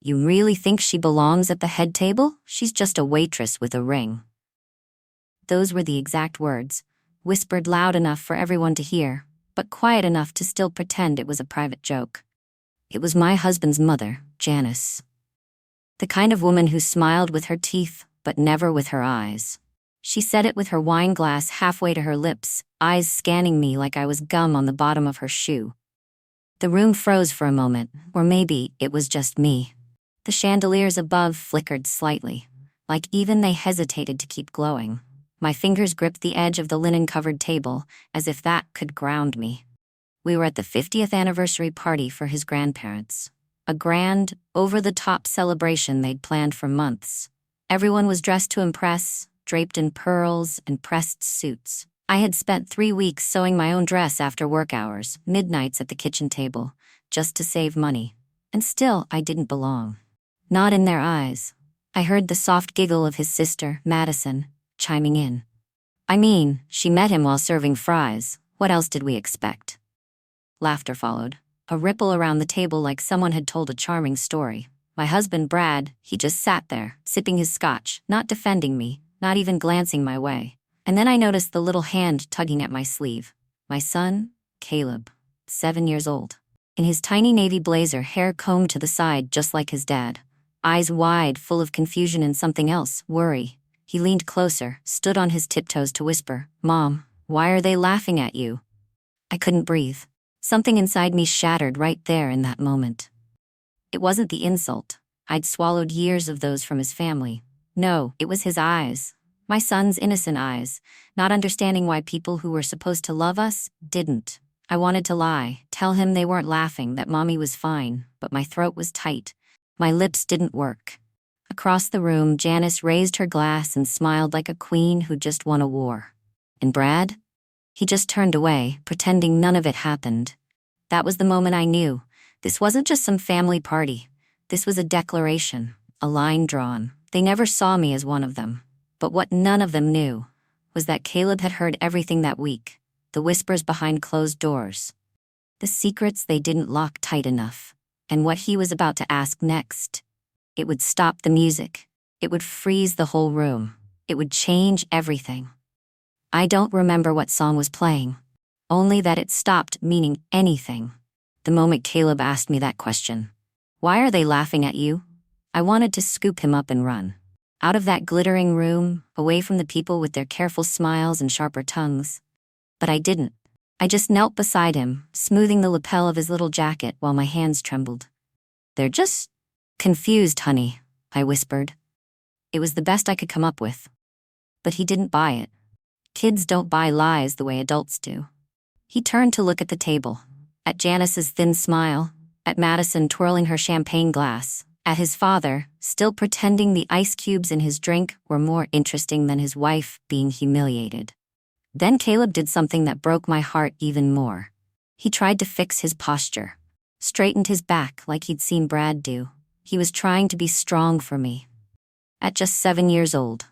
You really think she belongs at the head table? She's just a waitress with a ring." Those were the exact words, whispered loud enough for everyone to hear, but quiet enough to still pretend it was a private joke. It was my husband's mother, Janice. The kind of woman who smiled with her teeth, but never with her eyes. She said it with her wine glass halfway to her lips, eyes scanning me like I was gum on the bottom of her shoe. The room froze for a moment, or maybe it was just me. The chandeliers above flickered slightly, like even they hesitated to keep glowing. My fingers gripped the edge of the linen-covered table, as if that could ground me. We were at the 50th anniversary party for his grandparents. A grand, over-the-top celebration they'd planned for months. Everyone was dressed to impress, draped in pearls and pressed suits. I had spent 3 weeks sewing my own dress after work hours, midnights at the kitchen table, just to save money. And still, I didn't belong. Not in their eyes. I heard the soft giggle of his sister, Madison, chiming in. I mean, she met him while serving fries. What else did we expect? Laughter followed. A ripple around the table like someone had told a charming story. My husband, Brad, he just sat there, sipping his scotch, not defending me, not even glancing my way. And then I noticed the little hand tugging at my sleeve. My son, Caleb, 7 years old. In his tiny navy blazer, hair combed to the side just like his dad. Eyes wide, full of confusion and something else, worry. He leaned closer, stood on his tiptoes to whisper, "Mom, why are they laughing at you?" I couldn't breathe. Something inside me shattered right there in that moment. It wasn't the insult. I'd swallowed years of those from his family. No, it was his eyes. My son's innocent eyes, not understanding why people who were supposed to love us didn't. I wanted to lie, tell him they weren't laughing, that Mommy was fine, but my throat was tight. My lips didn't work. Across the room, Janice raised her glass and smiled like a queen who just won a war. And Brad? He just turned away, pretending none of it happened. That was the moment I knew. This wasn't just some family party. This was a declaration, a line drawn. They never saw me as one of them. But what none of them knew was that Caleb had heard everything that week, the whispers behind closed doors, the secrets they didn't lock tight enough, and what he was about to ask next. It would stop the music. It would freeze the whole room. It would change everything. I don't remember what song was playing, only that it stopped meaning anything the moment Caleb asked me that question. "Why are they laughing at you?" I wanted to scoop him up and run. Out of that glittering room, away from the people with their careful smiles and sharper tongues. But I didn't. I just knelt beside him, smoothing the lapel of his little jacket while my hands trembled. "They're just confused, honey," I whispered. It was the best I could come up with. But he didn't buy it. Kids don't buy lies the way adults do. He turned to look at the table, at Janice's thin smile, at Madison twirling her champagne glass, at his father, still pretending the ice cubes in his drink were more interesting than his wife being humiliated. Then Caleb did something that broke my heart even more. He tried to fix his posture, straightened his back like he'd seen Brad do. He was trying to be strong for me. At just 7 years old.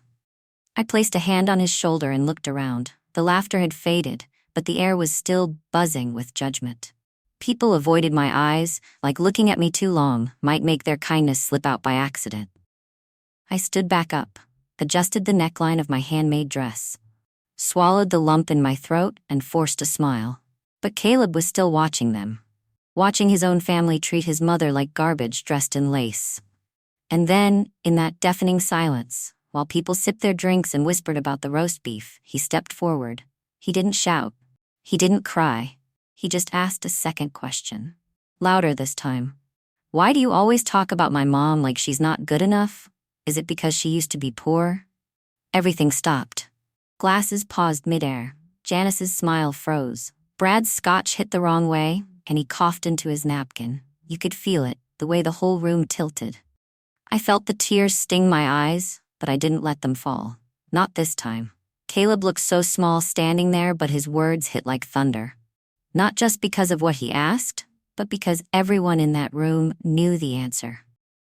I placed a hand on his shoulder and looked around. The laughter had faded, but the air was still buzzing with judgment. People avoided my eyes, like looking at me too long might make their kindness slip out by accident. I stood back up, adjusted the neckline of my handmade dress, swallowed the lump in my throat and forced a smile. But Caleb was still watching them, watching his own family treat his mother like garbage dressed in lace. And then, in that deafening silence, while people sipped their drinks and whispered about the roast beef, he stepped forward. He didn't shout. He didn't cry. He just asked a second question. Louder this time. "Why do you always talk about my mom like she's not good enough? Is it because she used to be poor?" Everything stopped. Glasses paused midair. Janice's smile froze. Brad's scotch hit the wrong way, and he coughed into his napkin. You could feel it, the way the whole room tilted. I felt the tears sting my eyes, but I didn't let them fall. Not this time. Caleb looked so small standing there, but his words hit like thunder. Not just because of what he asked, but because everyone in that room knew the answer.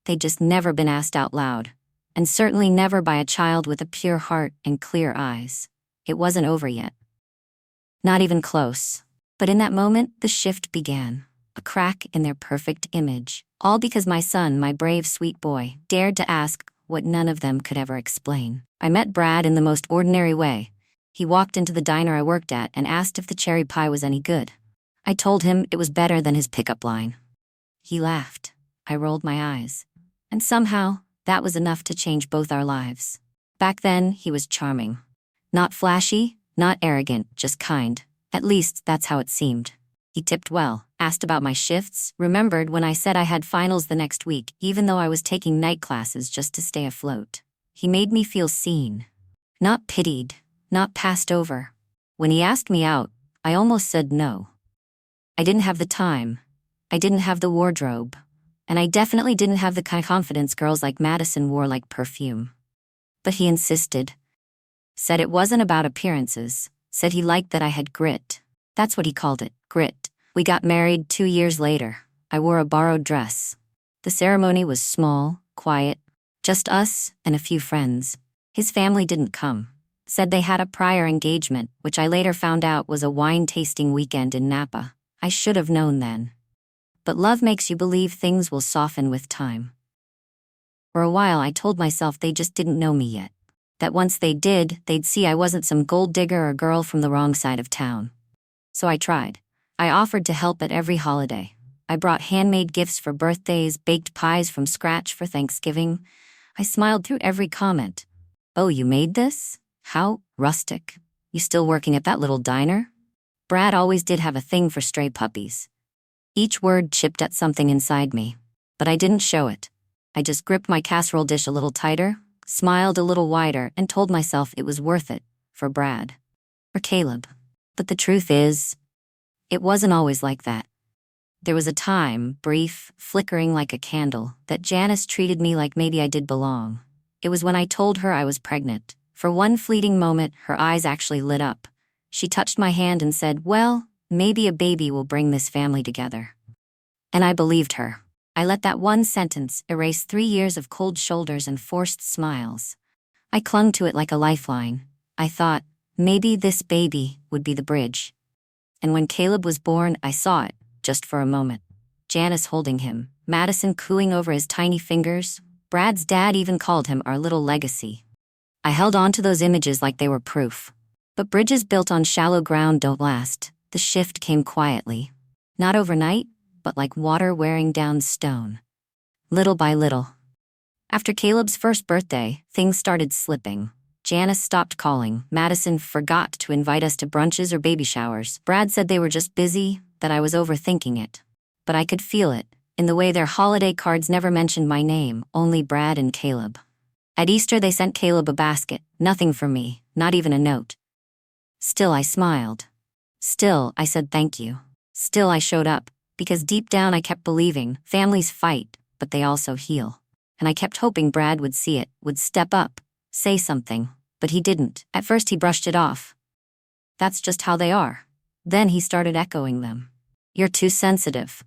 They'd just never been asked out loud, and certainly never by a child with a pure heart and clear eyes. It wasn't over yet. Not even close. But in that moment, the shift began. a crack in their perfect image. All because my son, my brave sweet boy, dared to ask what none of them could ever explain. I met Brad in the most ordinary way. He walked into the diner I worked at and asked if the cherry pie was any good. I told him it was better than his pickup line. He laughed. I rolled my eyes. And somehow, that was enough to change both our lives. Back then, he was charming. Not flashy, not arrogant, just kind. At least, that's how it seemed. He tipped well, asked about my shifts, remembered when I said I had finals the next week, even though I was taking night classes just to stay afloat. He made me feel seen. Not pitied, not passed over. When he asked me out, I almost said no. I didn't have the time. I didn't have the wardrobe. And I definitely didn't have the kind of confidence girls like Madison wore like perfume. But he insisted. Said it wasn't about appearances. Said he liked that I had grit. That's what he called it, grit. We got married 2 years later. I wore a borrowed dress. The ceremony was small, quiet, just us and a few friends. His family didn't come. Said they had a prior engagement, which I later found out was a wine-tasting weekend in Napa. I should have known then. But love makes you believe things will soften with time. For a while I told myself they just didn't know me yet. That once they did, they'd see I wasn't some gold digger or girl from the wrong side of town. So I tried. I offered to help at every holiday. I brought handmade gifts for birthdays, baked pies from scratch for Thanksgiving. I smiled through every comment. "Oh, you made this? How rustic. You still working at that little diner?" Brad always did have a thing for stray puppies. Each word chipped at something inside me, but I didn't show it. I just gripped my casserole dish a little tighter, smiled a little wider, and told myself it was worth it, for Brad. For Caleb. But the truth is, it wasn't always like that. There was a time, brief, flickering like a candle, that Janice treated me like maybe I did belong. It was when I told her I was pregnant. For one fleeting moment, her eyes actually lit up. She touched my hand and said, "Well, maybe a baby will bring this family together." And I believed her. I let that one sentence erase 3 years of cold shoulders and forced smiles. I clung to it like a lifeline. I thought, maybe this baby would be the bridge. And when Caleb was born, I saw it, just for a moment. Janice holding him, Madison cooing over his tiny fingers. Brad's dad even called him our little legacy. I held on to those images like they were proof. But bridges built on shallow ground don't last. The shift came quietly. Not overnight, but like water wearing down stone. Little by little. After Caleb's first birthday, things started slipping. Janice stopped calling. Madison forgot to invite us to brunches or baby showers. Brad said they were just busy, that I was overthinking it. But I could feel it, in the way their holiday cards never mentioned my name, only Brad and Caleb. At Easter they sent Caleb a basket, nothing for me, not even a note. Still I smiled. Still I said thank you. Still I showed up, because deep down I kept believing, families fight, but they also heal. And I kept hoping Brad would see it, would step up, say something. But he didn't. At first he brushed it off. That's just how they are. Then he started echoing them. "You're too sensitive.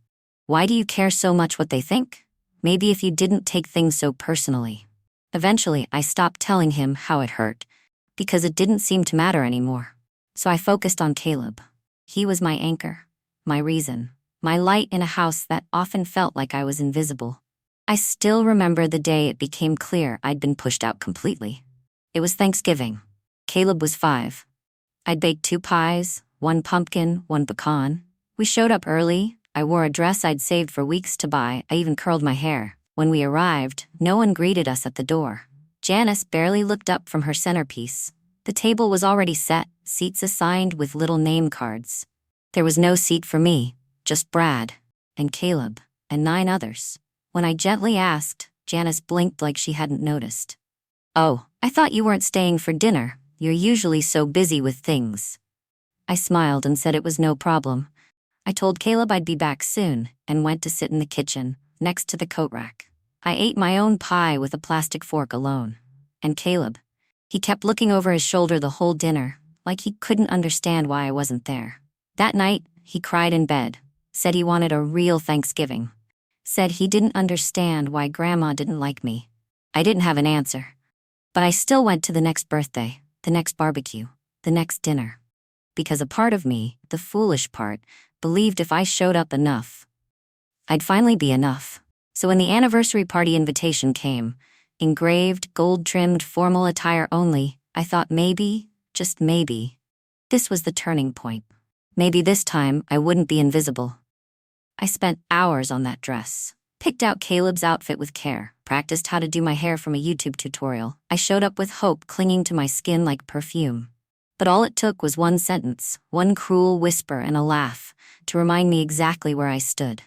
Why do you care so much what they think? Maybe if you didn't take things so personally." Eventually, I stopped telling him how it hurt, because it didn't seem to matter anymore. So I focused on Caleb. He was my anchor, my reason, my light in a house that often felt like I was invisible. I still remember the day it became clear I'd been pushed out completely. It was Thanksgiving. Caleb was 5. I'd baked 2 pies, 1 pumpkin, 1 pecan. We showed up early. I wore a dress I'd saved for weeks to buy. I even curled my hair. When we arrived, no one greeted us at the door. Janice barely looked up from her centerpiece. The table was already set, seats assigned with little name cards. There was no seat for me, just Brad, and Caleb, and 9 others. When I gently asked, Janice blinked like she hadn't noticed. "Oh, I thought you weren't staying for dinner. You're usually so busy with things." I smiled and said it was no problem. I told Caleb I'd be back soon, and went to sit in the kitchen, next to the coat rack. I ate my own pie with a plastic fork alone. And Caleb, he kept looking over his shoulder the whole dinner, like he couldn't understand why I wasn't there. That night, he cried in bed, said he wanted a real Thanksgiving. Said he didn't understand why Grandma didn't like me. I didn't have an answer. But I still went to the next birthday, the next barbecue, the next dinner. Because a part of me, the foolish part, believed if I showed up enough, I'd finally be enough. So when the anniversary party invitation came, engraved, gold-trimmed, formal attire only, I thought maybe, just maybe, this was the turning point. Maybe this time I wouldn't be invisible. I spent hours on that dress. Picked out Caleb's outfit with care, practiced how to do my hair from a YouTube tutorial. I showed up with hope clinging to my skin like perfume. But all it took was one sentence, one cruel whisper and a laugh, to remind me exactly where I stood.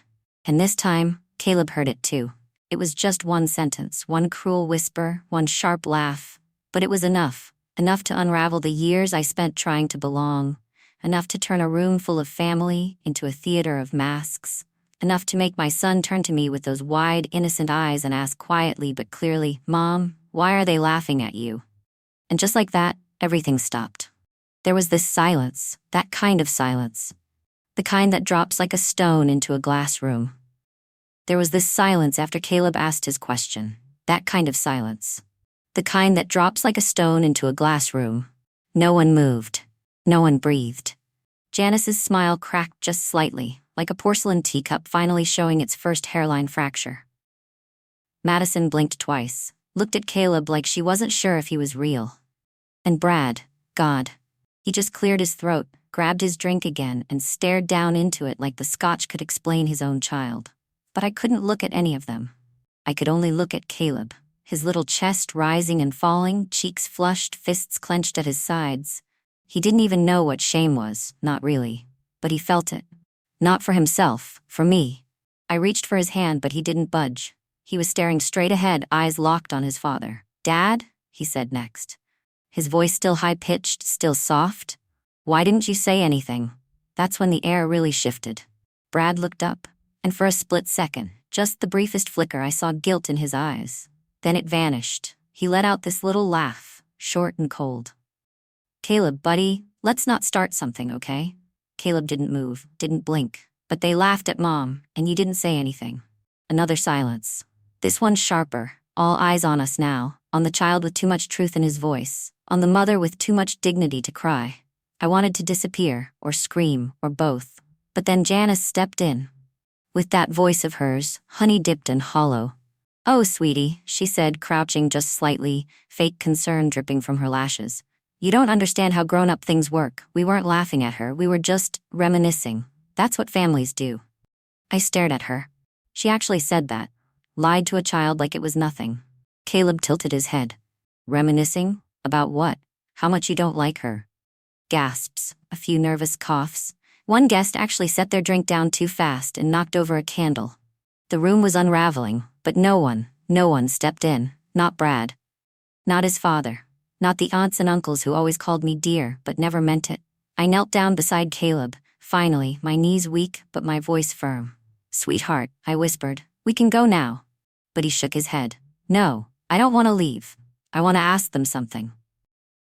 And this time, Caleb heard it too. It was just one sentence, one cruel whisper, one sharp laugh. But it was enough to unravel the years I spent trying to belong, enough to turn a room full of family into a theater of masks, enough to make my son turn to me with those wide, innocent eyes and ask quietly but clearly, "Mom, why are they laughing at you?" And just like that, everything stopped. There was this silence, that kind of silence, the kind that drops like a stone into a glass room. There was this silence after Caleb asked his question, that kind of silence, the kind that drops like a stone into a glass room. No one moved. No one breathed. Janice's smile cracked just slightly, like a porcelain teacup finally showing its first hairline fracture. Madison blinked twice, looked at Caleb like she wasn't sure if he was real. And Brad, God, he just cleared his throat, grabbed his drink again, and stared down into it like the scotch could explain his own child. But I couldn't look at any of them. I could only look at Caleb, his little chest rising and falling, cheeks flushed, fists clenched at his sides. He didn't even know what shame was, not really. But he felt it. Not for himself, for me. I reached for his hand, but he didn't budge. He was staring straight ahead, eyes locked on his father. "Dad?" he said next. His voice still high-pitched, still soft. "Why didn't you say anything?" That's when the air really shifted. Brad looked up, and for a split second, just the briefest flicker, I saw guilt in his eyes. Then it vanished. He let out this little laugh, short and cold. "Caleb, buddy, let's not start something, okay?" Caleb didn't move, didn't blink, but they laughed at Mom, and you didn't say anything. Another silence. This one sharper, all eyes on us now, on the child with too much truth in his voice, on the mother with too much dignity to cry. I wanted to disappear, or scream, or both. But then Janice stepped in. With that voice of hers, honey-dipped and hollow. "Oh, sweetie," she said, crouching just slightly, fake concern dripping from her lashes. "You don't understand how grown-up things work. We weren't laughing at her, we were just reminiscing. That's what families do." I stared at her. She actually said that. Lied to a child like it was nothing. Caleb tilted his head. "Reminiscing? About what? How much you don't like her?" Gasps, a few nervous coughs. One guest actually set their drink down too fast and knocked over a candle. The room was unraveling, but no one stepped in, not Brad. Not his father. Not the aunts and uncles who always called me dear but never meant it. I knelt down beside Caleb, finally, my knees weak but my voice firm. "Sweetheart," I whispered, "we can go now." But he shook his head. "No, I don't want to leave. I want to ask them something."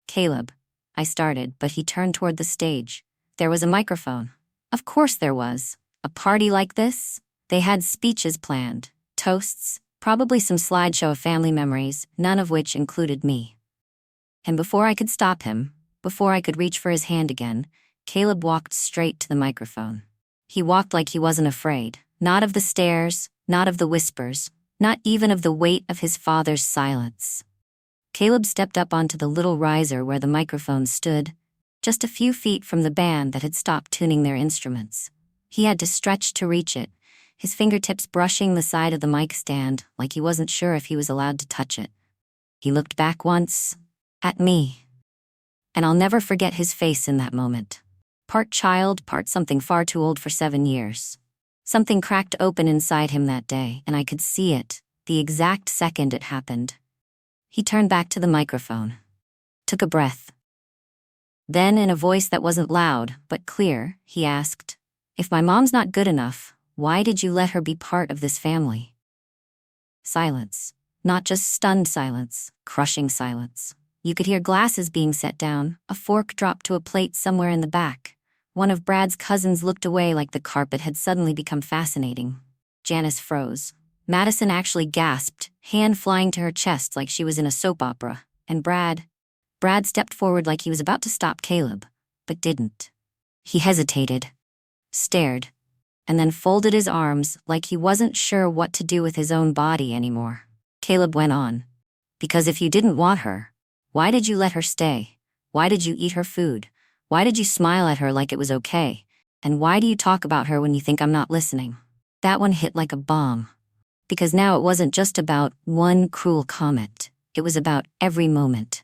"Caleb," I started, but he turned toward the stage. There was a microphone. Of course there was. A party like this? They had speeches planned, toasts, probably some slideshow of family memories, none of which included me. And before I could stop him, before I could reach for his hand again, Caleb walked straight to the microphone. He walked like he wasn't afraid, not of the stares, not of the whispers, not even of the weight of his father's silence. Caleb stepped up onto the little riser where the microphone stood, just a few feet from the band that had stopped tuning their instruments. He had to stretch to reach it, his fingertips brushing the side of the mic stand like he wasn't sure if he was allowed to touch it. He looked back once, at me. And I'll never forget his face in that moment. Part child, part something far too old for 7 years. Something cracked open inside him that day, and I could see it, the exact second it happened. He turned back to the microphone. Took a breath. Then, in a voice that wasn't loud, but clear, he asked, "If my mom's not good enough, why did you let her be part of this family?" Silence. Not just stunned silence, crushing silence. You could hear glasses being set down, a fork dropped to a plate somewhere in the back. One of Brad's cousins looked away like the carpet had suddenly become fascinating. Janice froze. Madison actually gasped, hand flying to her chest like she was in a soap opera. And Brad stepped forward like he was about to stop Caleb, but didn't. He hesitated. Stared. and then folded his arms like he wasn't sure what to do with his own body anymore. Caleb went on. Because if you didn't want her, why did you let her stay? Why did you eat her food? Why did you smile at her like it was okay? And why do you talk about her when you think I'm not listening? That one hit like a bomb. Because now it wasn't just about one cruel comment. It was about every moment.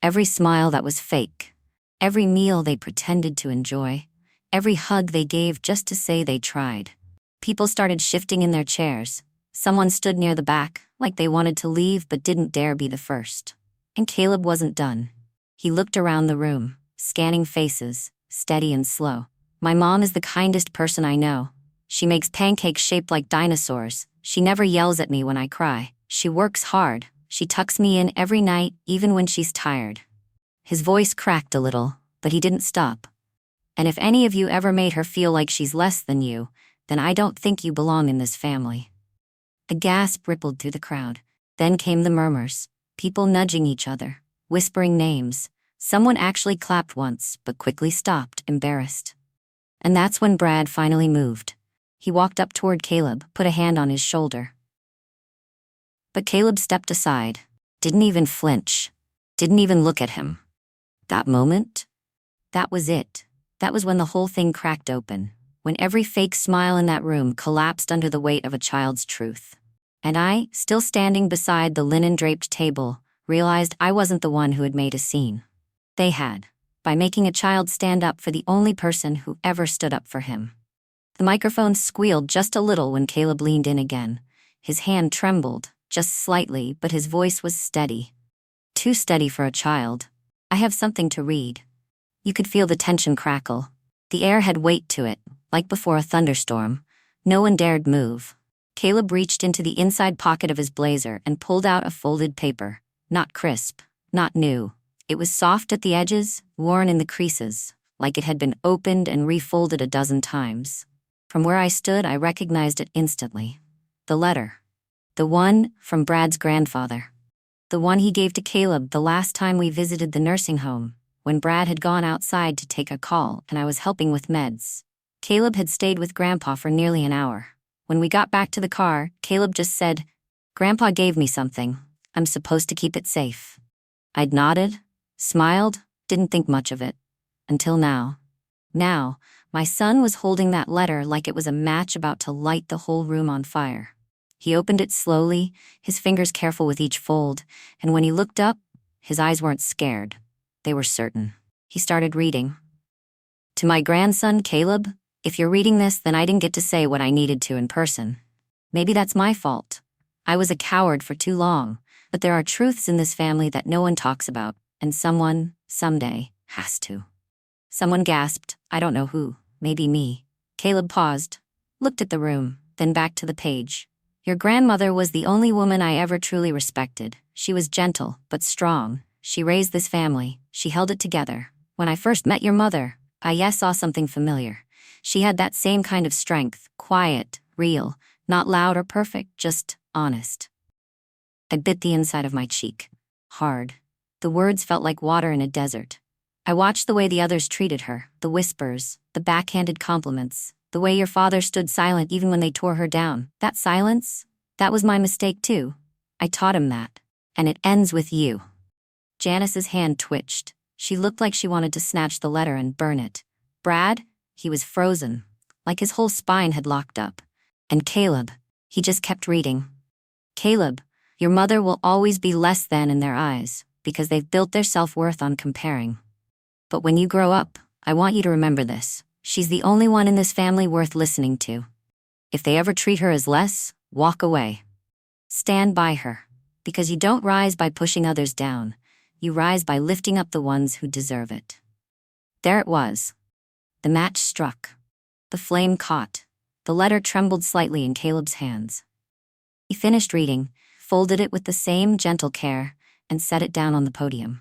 Every smile that was fake. Every meal they pretended to enjoy. Every hug they gave just to say they tried. People started shifting in their chairs. Someone stood near the back, like they wanted to leave but didn't dare be the first. And Caleb wasn't done. He looked around the room, scanning faces, steady and slow. My mom is the kindest person I know. She makes pancakes shaped like dinosaurs. She never yells at me when I cry. She works hard. She tucks me in every night, even when she's tired. His voice cracked a little, but he didn't stop. And if any of you ever made her feel like she's less than you, then I don't think you belong in this family. A gasp rippled through the crowd. Then came the murmurs, people nudging each other, whispering names. Someone actually clapped once, but quickly stopped, embarrassed. And that's when Brad finally moved. He walked up toward Caleb, put a hand on his shoulder. But Caleb stepped aside, didn't even flinch, didn't even look at him. That moment? That was it. That was when the whole thing cracked open, when every fake smile in that room collapsed under the weight of a child's truth. And I, still standing beside the linen-draped table, realized I wasn't the one who had made a scene. They had, by making a child stand up for the only person who ever stood up for him. The microphone squealed just a little when Caleb leaned in again. His hand trembled, just slightly, but his voice was steady. Too steady for a child. I have something to read. You could feel the tension crackle. The air had weight to it, like before a thunderstorm. No one dared move. Caleb reached into the inside pocket of his blazer and pulled out a folded paper. Not crisp, not new. It was soft at the edges, worn in the creases, like it had been opened and refolded a dozen times. From where I stood, I recognized it instantly. The letter. The one from Brad's grandfather. The one he gave to Caleb the last time we visited the nursing home, when Brad had gone outside to take a call and I was helping with meds. Caleb had stayed with Grandpa for nearly an hour. When we got back to the car, Caleb just said, "Grandpa gave me something. I'm supposed to keep it safe." I'd nodded, smiled, didn't think much of it. Until now. Now, my son was holding that letter like it was a match about to light the whole room on fire. He opened it slowly, his fingers careful with each fold, and when he looked up, his eyes weren't scared. They were certain. He started reading. To my grandson, Caleb, if you're reading this, then I didn't get to say what I needed to in person. Maybe that's my fault. I was a coward for too long, but there are truths in this family that no one talks about, and someone, someday, has to. Someone gasped, I don't know who, maybe me. Caleb paused, looked at the room, then back to the page. Your grandmother was the only woman I ever truly respected. She was gentle, but strong. She raised this family. She held it together. When I first met your mother, I saw something familiar. She had that same kind of strength, quiet, real, not loud or perfect, just honest. I bit the inside of my cheek. Hard. The words felt like water in a desert. I watched the way the others treated her, the whispers, the backhanded compliments, the way your father stood silent even when they tore her down. That silence? That was my mistake too. I taught him that. And it ends with you. Janice's hand twitched. She looked like she wanted to snatch the letter and burn it. Brad? He was frozen, like his whole spine had locked up. And Caleb, he just kept reading. Caleb, your mother will always be less than in their eyes, because they've built their self-worth on comparing. But when you grow up, I want you to remember this. She's the only one in this family worth listening to. If they ever treat her as less, walk away. Stand by her, because you don't rise by pushing others down. You rise by lifting up the ones who deserve it. There it was. The match struck. The flame caught. The letter trembled slightly in Caleb's hands. He finished reading, folded it with the same gentle care, and set it down on the podium.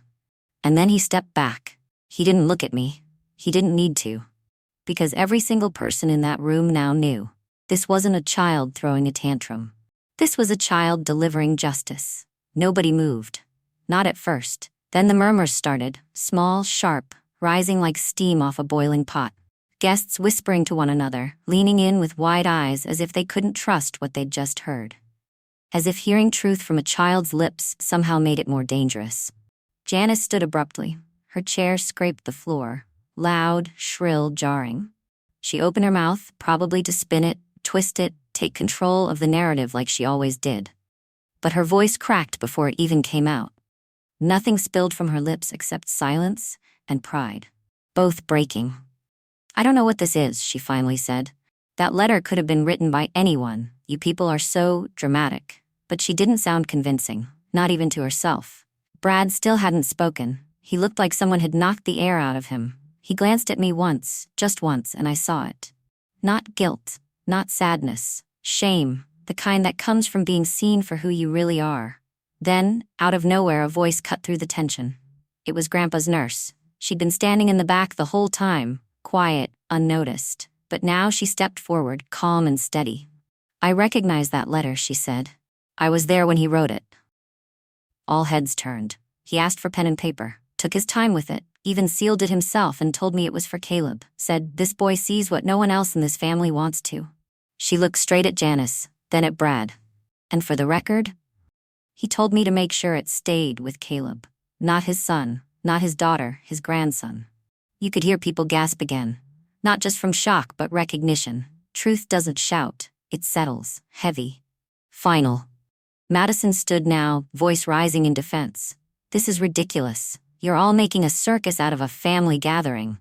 And then he stepped back. He didn't look at me. He didn't need to. Because every single person in that room now knew. This wasn't a child throwing a tantrum. This was a child delivering justice. Nobody moved. Not at first. Then the murmurs started, small, sharp, rising like steam off a boiling pot. Guests whispering to one another, leaning in with wide eyes as if they couldn't trust what they'd just heard. As if hearing truth from a child's lips somehow made it more dangerous. Janice stood abruptly. Her chair scraped the floor. Loud, shrill, jarring. She opened her mouth, probably to spin it, twist it, take control of the narrative like she always did. But her voice cracked before it even came out. Nothing spilled from her lips except silence and pride, both breaking. "I don't know what this is," she finally said. "That letter could have been written by anyone. You people are so dramatic." But she didn't sound convincing, not even to herself. Brad still hadn't spoken. He looked like someone had knocked the air out of him. He glanced at me once, just once, and I saw it. Not guilt, not sadness, shame, the kind that comes from being seen for who you really are. Then, out of nowhere, a voice cut through the tension. It was Grandpa's nurse. She'd been standing in the back the whole time, quiet, unnoticed. But now she stepped forward, calm and steady. "I recognize that letter," she said. "I was there when he wrote it." All heads turned. He asked for pen and paper, took his time with it, even sealed it himself and told me it was for Caleb. Said, "This boy sees what no one else in this family wants to." She looked straight at Janice, then at Brad. "And for the record?" "He told me to make sure it stayed with Caleb. Not his son, not his daughter, his grandson." You could hear people gasp again. Not just from shock, but recognition. Truth doesn't shout. It settles, heavy. Final. Madison stood now, voice rising in defense. "This is ridiculous. You're all making a circus out of a family gathering."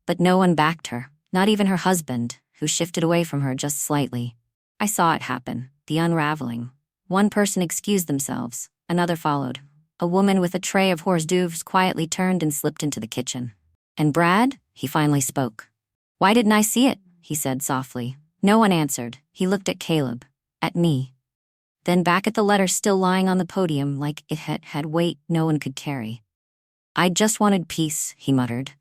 But no one backed her, not even her husband, who shifted away from her just slightly. I saw it happen, the unraveling. One person excused themselves, another followed. A woman with a tray of hors d'oeuvres quietly turned and slipped into the kitchen. "And Brad?" he finally spoke. "Why didn't I see it?" he said softly. No one answered. He looked at Caleb, at me. Then back at the letter still lying on the podium like it had weight no one could carry. "I just wanted peace," he muttered.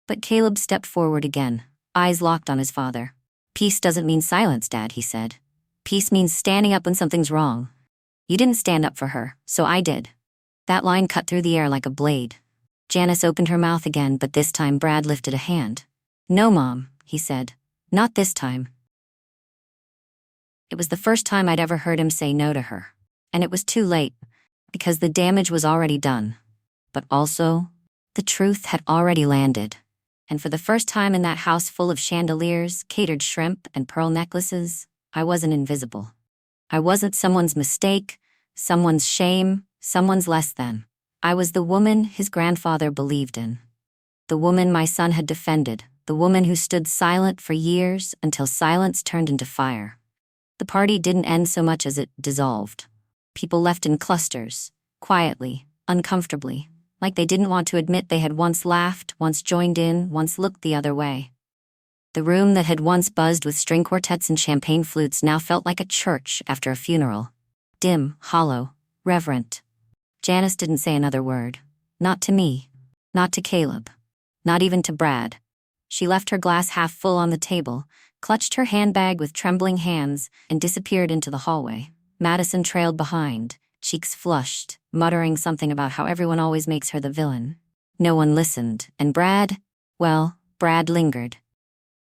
But Caleb stepped forward again, eyes locked on his father. "Peace doesn't mean silence, Dad," he said. "Peace means standing up when something's wrong. You didn't stand up for her, so I did." That line cut through the air like a blade. Janice opened her mouth again, but this time Brad lifted a hand. "No, Mom," he said. "Not this time." It was the first time I'd ever heard him say no to her. And it was too late, because the damage was already done. But also, the truth had already landed. And for the first time in that house full of chandeliers, catered shrimp, and pearl necklaces, I wasn't invisible. I wasn't someone's mistake, someone's shame, someone's less than. I was the woman his grandfather believed in. The woman my son had defended. The woman who stood silent for years until silence turned into fire. The party didn't end so much as it dissolved. People left in clusters, quietly, uncomfortably, like they didn't want to admit they had once laughed, once joined in, once looked the other way. The room that had once buzzed with string quartets and champagne flutes now felt like a church after a funeral. Dim, hollow, reverent. Janice didn't say another word. Not to me. Not to Caleb. Not even to Brad. She left her glass half full on the table, clutched her handbag with trembling hands, and disappeared into the hallway. Madison trailed behind, cheeks flushed, muttering something about how everyone always makes her the villain. No one listened, and Brad lingered.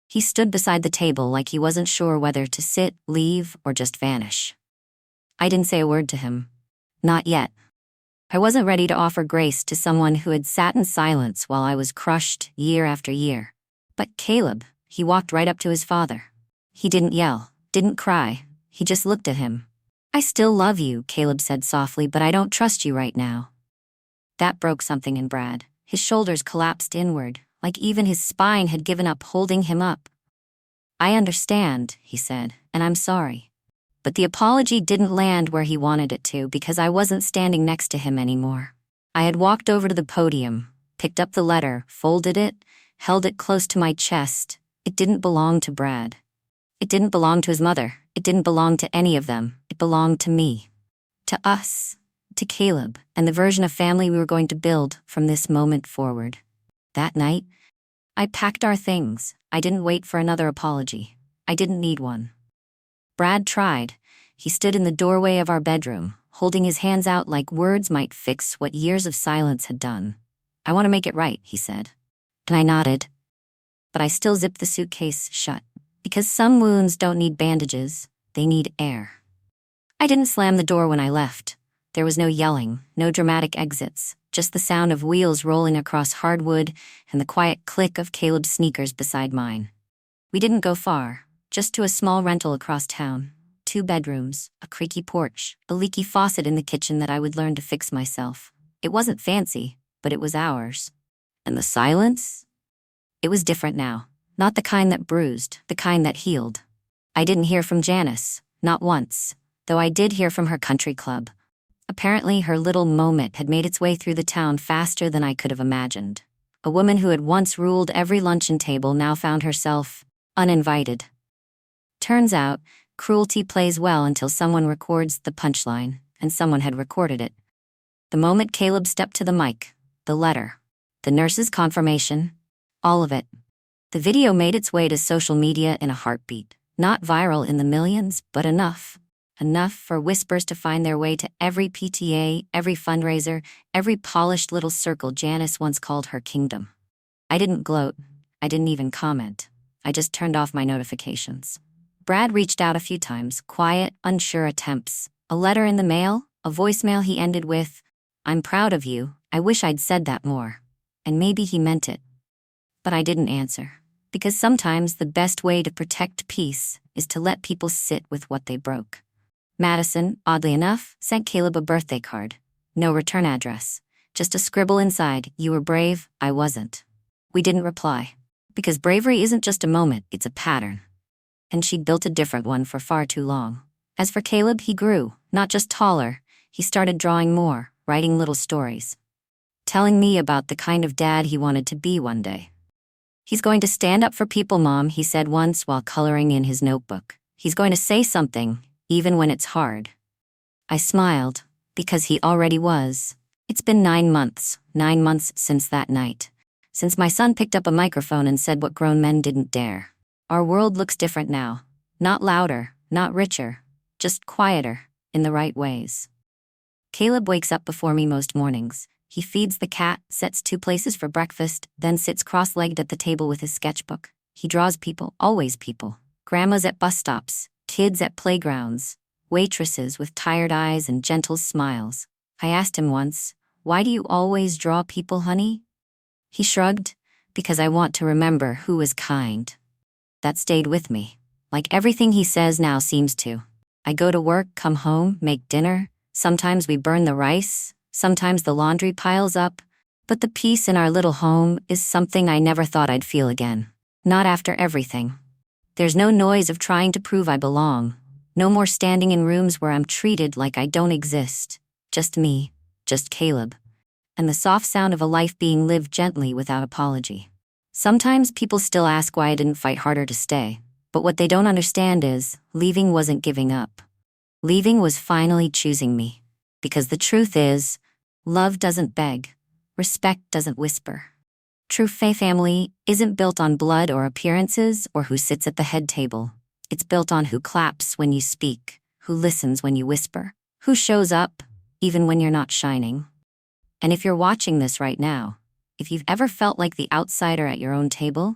He stood beside the table like he wasn't sure whether to sit, leave, or just vanish. I didn't say a word to him. Not yet. I wasn't ready to offer grace to someone who had sat in silence while I was crushed year after year. But Caleb, he walked right up to his father. He didn't yell, didn't cry. He just looked at him. "I still love you," Caleb said softly, "but I don't trust you right now." That broke something in Brad. His shoulders collapsed inward, like even his spine had given up holding him up. "I understand," he said, "and I'm sorry." But the apology didn't land where he wanted it to because I wasn't standing next to him anymore. I had walked over to the podium, picked up the letter, folded it, held it close to my chest. It didn't belong to Brad. It didn't belong to his mother. It didn't belong to any of them. It belonged to me. To us. To Caleb, and the version of family we were going to build from this moment forward. That night, I packed our things. I didn't wait for another apology. I didn't need one. Brad tried. He stood in the doorway of our bedroom, holding his hands out like words might fix what years of silence had done. "I want to make it right," he said. And I nodded. but I still zipped the suitcase shut. Because some wounds don't need bandages, they need air. I didn't slam the door when I left. There was no yelling, no dramatic exits, just the sound of wheels rolling across hardwood and the quiet click of Caleb's sneakers beside mine. We didn't go far, just to a small rental across town. 2 bedrooms, a creaky porch, a leaky faucet in the kitchen that I would learn to fix myself. It wasn't fancy, but it was ours. And the silence? It was different now. Not the kind that bruised, the kind that healed. I didn't hear from Janice, not once, though I did hear from her country club. Apparently, her little moment had made its way through the town faster than I could have imagined. A woman who had once ruled every luncheon table now found herself uninvited. Turns out, cruelty plays well until someone records the punchline, and someone had recorded it. The moment Caleb stepped to the mic, the letter, the nurse's confirmation, all of it. The video made its way to social media in a heartbeat. Not viral in the millions, but enough. Enough for whispers to find their way to every PTA, every fundraiser, every polished little circle Janice once called her kingdom. I didn't gloat. I didn't even comment. I just turned off my notifications. Brad reached out a few times, quiet, unsure attempts. A letter in the mail, a voicemail he ended with, "I'm proud of you, I wish I'd said that more." And maybe he meant it. But I didn't answer. Because sometimes the best way to protect peace is to let people sit with what they broke. Madison, oddly enough, sent Caleb a birthday card. No return address. Just a scribble inside, "You were brave, I wasn't." We didn't reply. Because bravery isn't just a moment, it's a pattern. And she'd built a different one for far too long. As for Caleb, he grew, not just taller. He started drawing more, writing little stories. Telling me about the kind of dad he wanted to be one day. "He's going to stand up for people, Mom," he said once while coloring in his notebook. "He's going to say something, even when it's hard." I smiled, because he already was. It's been 9 months since that night. Since my son picked up a microphone and said what grown men didn't dare. Our world looks different now. Not louder, not richer, just quieter, in the right ways. Caleb wakes up before me most mornings. He feeds the cat, sets 2 places for breakfast, then sits cross-legged at the table with his sketchbook. He draws people, always people. Grandmas at bus stops, kids at playgrounds, waitresses with tired eyes and gentle smiles. I asked him once, "Why do you always draw people, honey?" He shrugged, "Because I want to remember who was kind." That stayed with me. Like everything he says now seems to. I go to work, come home, make dinner. Sometimes we burn the rice. Sometimes the laundry piles up, but the peace in our little home is something I never thought I'd feel again. Not after everything. There's no noise of trying to prove I belong. No more standing in rooms where I'm treated like I don't exist. Just me, just Caleb. And the soft sound of a life being lived gently without apology. Sometimes people still ask why I didn't fight harder to stay, but what they don't understand is, leaving wasn't giving up. Leaving was finally choosing me. Because the truth is, love doesn't beg, respect doesn't whisper. True family isn't built on blood or appearances or who sits at the head table. It's built on who claps when you speak, who listens when you whisper, who shows up even when you're not shining. And if you're watching this right now, if you've ever felt like the outsider at your own table,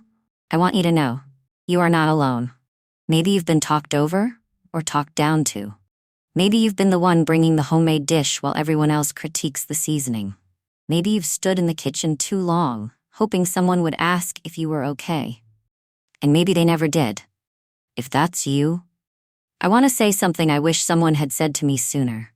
I want you to know, you are not alone. Maybe you've been talked over or talked down to. Maybe you've been the one bringing the homemade dish while everyone else critiques the seasoning. Maybe you've stood in the kitchen too long, hoping someone would ask if you were okay. And maybe they never did. If that's you, I want to say something I wish someone had said to me sooner.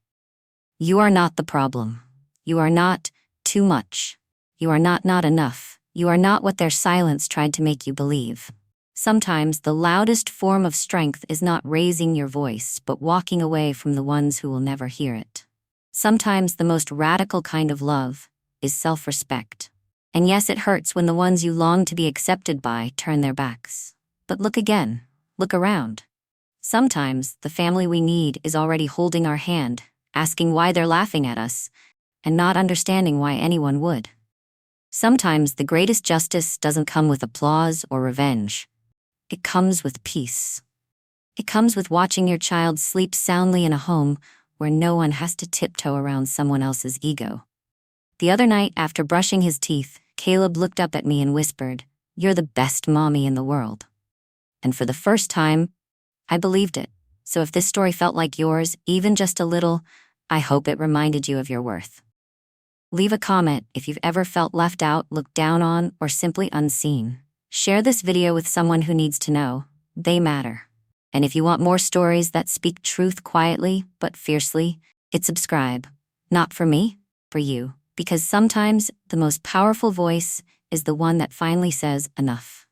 You are not the problem. You are not too much. You are not enough. You are not what their silence tried to make you believe. Sometimes the loudest form of strength is not raising your voice, but walking away from the ones who will never hear it. Sometimes the most radical kind of love is self-respect. And yes, it hurts when the ones you long to be accepted by turn their backs. But look again. Look around. Sometimes the family we need is already holding our hand, asking why they're laughing at us, and not understanding why anyone would. Sometimes the greatest justice doesn't come with applause or revenge. It comes with peace. It comes with watching your child sleep soundly in a home where no one has to tiptoe around someone else's ego. The other night, after brushing his teeth, Caleb looked up at me and whispered, You're the best mommy in the world. And for the first time, I believed it. So if this story felt like yours, even just a little, I hope it reminded you of your worth. Leave a comment if you've ever felt left out, looked down on, or simply unseen. Share this video with someone who needs to know. They matter. And if you want more stories that speak truth quietly but fiercely, hit subscribe. Not for me, for you. Because sometimes the most powerful voice is the one that finally says enough.